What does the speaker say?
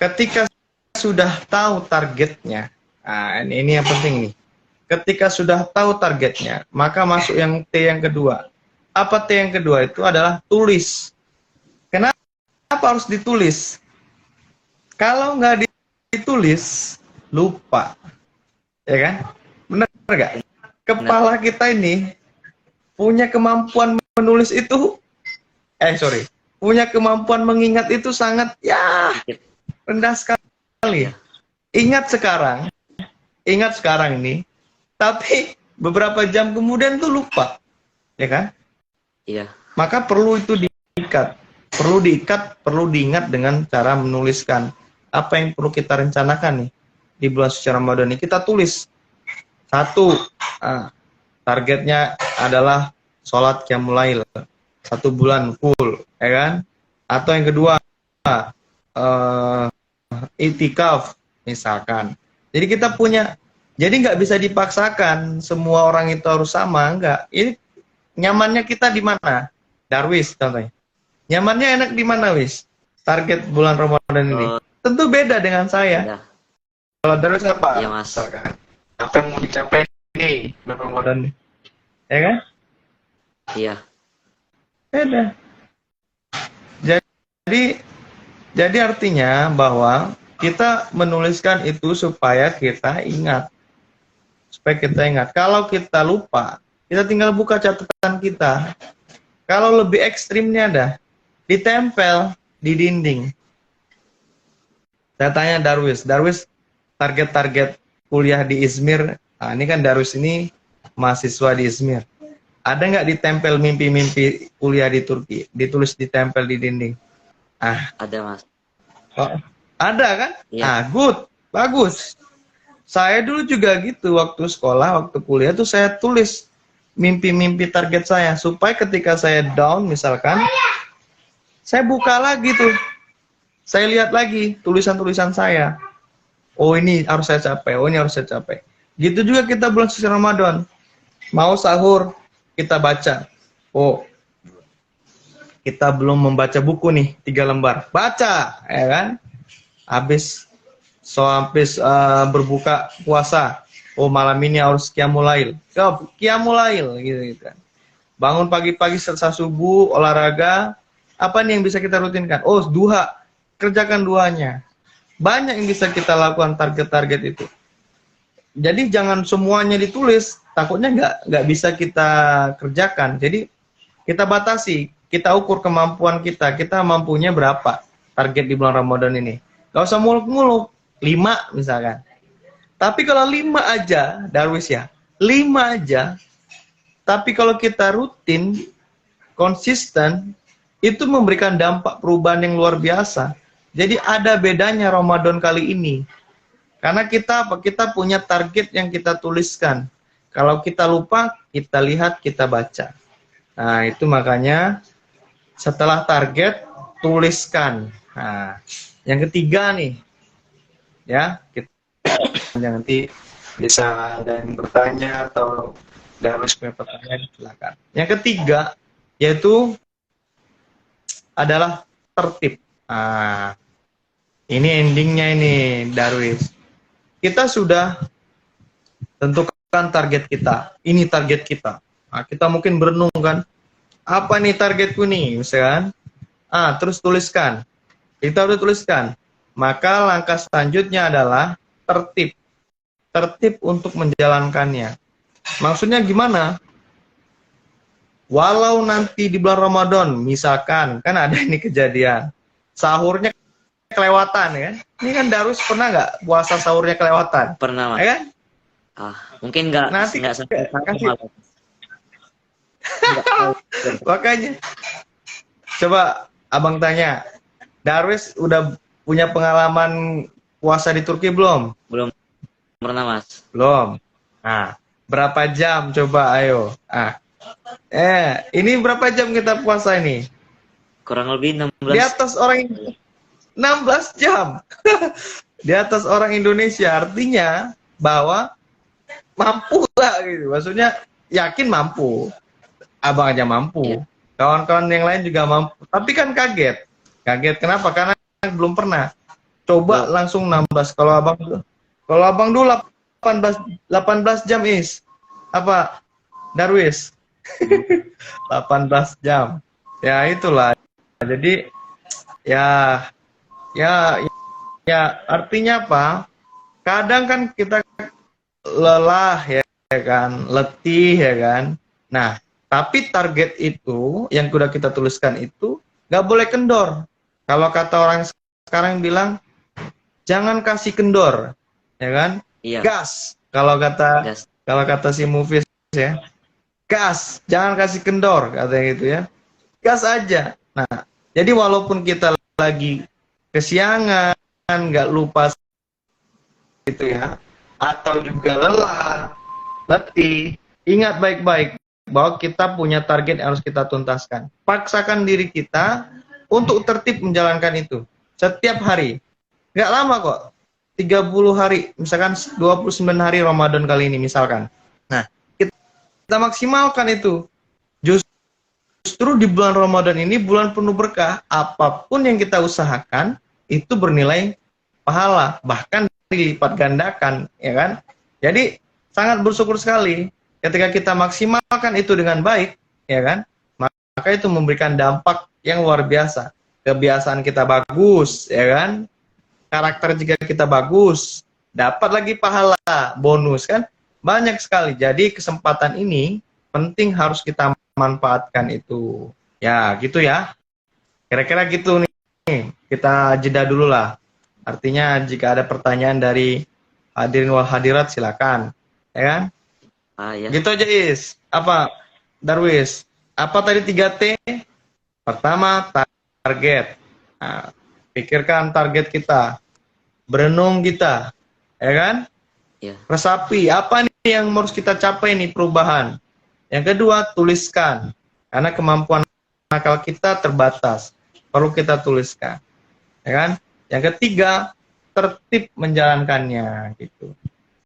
Ketika sudah tahu targetnya, nah ini yang penting nih. Ketika sudah tahu targetnya, maka masuk yang T yang kedua. Apa T yang kedua itu adalah tulis. Kenapa harus ditulis? Kalau nggak ditulis, lupa. Ya kan? Benar nggak? Kepala kita ini punya kemampuan menulis itu, punya kemampuan mengingat itu sangat, ya, rendah sekali. Ingat sekarang ini, tapi beberapa jam kemudian tuh lupa, ya kan? Iya. Maka perlu itu diikat, perlu diingat dengan cara menuliskan apa yang perlu kita rencanakan nih di bulan suci Ramadan ini. Kita tulis. Satu, targetnya adalah sholat qiyamul lail 1 bulan full, ya kan? Atau yang kedua, itikaf misalkan. Jadi kita punya, jadi nggak bisa dipaksakan semua orang itu harus sama, enggak. Ini nyamannya kita di mana? Darwis contohnya. Nyamannya enak di mana, Wis? Target bulan Ramadan ini. Tentu beda dengan saya. Kalau Darwis apa? Iya, Mas. Misalkan, apa yang mau dicapai nih bulan Ramadan nih? Ya kan? Iya. Beda. Jadi artinya bahwa kita menuliskan itu supaya kita ingat. Kalau kita lupa, kita tinggal buka catatan kita. Kalau lebih ekstrimnya ada, ditempel di dinding. Saya tanya Darwis, target-target kuliah di Izmir, nah ini kan Darwis ini mahasiswa di Izmir. Ada nggak ditempel mimpi-mimpi kuliah di Turki? Ditulis ditempel di dinding. Ada, Mas. Oh, ada kan? Iya. Good, bagus. Saya dulu juga gitu, waktu sekolah, waktu kuliah tuh saya tulis mimpi-mimpi target saya, supaya ketika saya down misalkan, saya buka lagi tuh, saya lihat lagi tulisan-tulisan saya. Oh ini harus saya capai, oh ini harus saya capai. Gitu juga kita bulan suci Ramadan, mau sahur kita baca. Oh, kita belum membaca buku nih 3 lembar, baca, ya kan? Habis berbuka puasa, oh malam ini harus qiyamul lail, gitu kan. Bangun pagi-pagi setelah subuh, olahraga, apa nih yang bisa kita rutinkan? Oh, duha, kerjakan duhanya. Banyak yang bisa kita lakukan target-target itu. Jadi jangan semuanya ditulis, takutnya nggak bisa kita kerjakan. Jadi kita batasi, kita ukur kemampuan kita mampunya berapa target di bulan Ramadan ini. Gak usah muluk-muluk, 5 misalkan. Tapi kalau 5 aja, Darwis ya, 5 aja, tapi kalau kita rutin, konsisten, itu memberikan dampak perubahan yang luar biasa. Jadi ada bedanya Ramadan kali ini. Karena kita punya target yang kita tuliskan. Kalau kita lupa, kita lihat, kita baca. Nah, itu makanya setelah target, tuliskan. Nah, yang ketiga nih, ya, kita nanti bisa ada yang bertanya atau Darwis punya pertanyaan, silakan. Yang ketiga, yaitu adalah tertib. Nah, ini endingnya ini, Darwis. Kita sudah tentukan target kita. Ini target kita. Nah, kita mungkin berenung kan, apa nih targetku nih, misalkan. Terus tuliskan. Kita udah tuliskan. Maka langkah selanjutnya adalah tertib. Tertib untuk menjalankannya. Maksudnya gimana? Walau nanti di bulan Ramadan, misalkan, kan ada ini kejadian, sahurnya kelewatan, ya kan? Ini kan Darus pernah nggak puasa sahurnya kelewatan? Pernah, Mas. Ya kan? Mungkin nggak sampai malam. Makanya, coba abang tanya, Darwis udah punya pengalaman puasa di Turki belum? Belum pernah, Mas. Belum. Nah, berapa jam coba, ayo. Ini berapa jam kita puasa ini? Kurang lebih 16. Di atas orang 16 jam. Di atas orang Indonesia, artinya bahwa mampu lah gitu. Maksudnya yakin mampu. Abang aja mampu. Kawan-kawan yang lain juga mampu. Tapi kan kaget. Kaget kenapa? Karena belum pernah. Coba langsung 16. Kalau abang dulu 18 jam apa Darwis? 18 jam. Ya itulah. Jadi ya ya ya artinya apa? Kadang kan kita lelah ya kan, letih ya kan. Nah, tapi target itu yang sudah kita tuliskan itu nggak boleh kendor. Kalau kata orang sekarang bilang jangan kasih kendor, ya kan? Iya. Gas. Kalau kata si Mufis ya, gas, jangan kasih kendor katanya gitu ya. Gas aja. Nah, jadi walaupun kita lagi kesiangan, nggak lupa gitu ya, atau juga lelah, letih, ingat baik-baik bahwa kita punya target yang harus kita tuntaskan. Paksakan diri kita untuk tertib menjalankan itu setiap hari. Nggak lama kok, 30 hari, misalkan 29 hari Ramadan kali ini misalkan. Nah, kita maksimalkan itu. Justru di bulan Ramadan ini bulan penuh berkah, apapun yang kita usahakan itu bernilai pahala, bahkan dilipat gandakan, ya kan? Jadi sangat bersyukur sekali ketika kita maksimalkan itu dengan baik, ya kan? Maka itu memberikan dampak yang luar biasa. Kebiasaan kita bagus, ya kan? Karakter jika kita bagus, dapat lagi pahala, bonus kan? Banyak sekali. Jadi kesempatan ini penting harus kita manfaatkan itu. Ya, gitu ya. Kira-kira gitu nih. Kita jeda dulu lah. Artinya jika ada pertanyaan dari hadirin wal hadirat silakan. Ya kan? Ya. Gitu aja Is. Apa Darwis? Apa tadi 3T? Pertama, target. Nah, pikirkan target kita. Berenung kita. Ya kan? Ya. Resapi, apa nih yang harus kita capai nih perubahan? Yang kedua, tuliskan. Karena kemampuan akal kita terbatas. Perlu kita tuliskan. Ya kan? Yang ketiga, tertib menjalankannya gitu.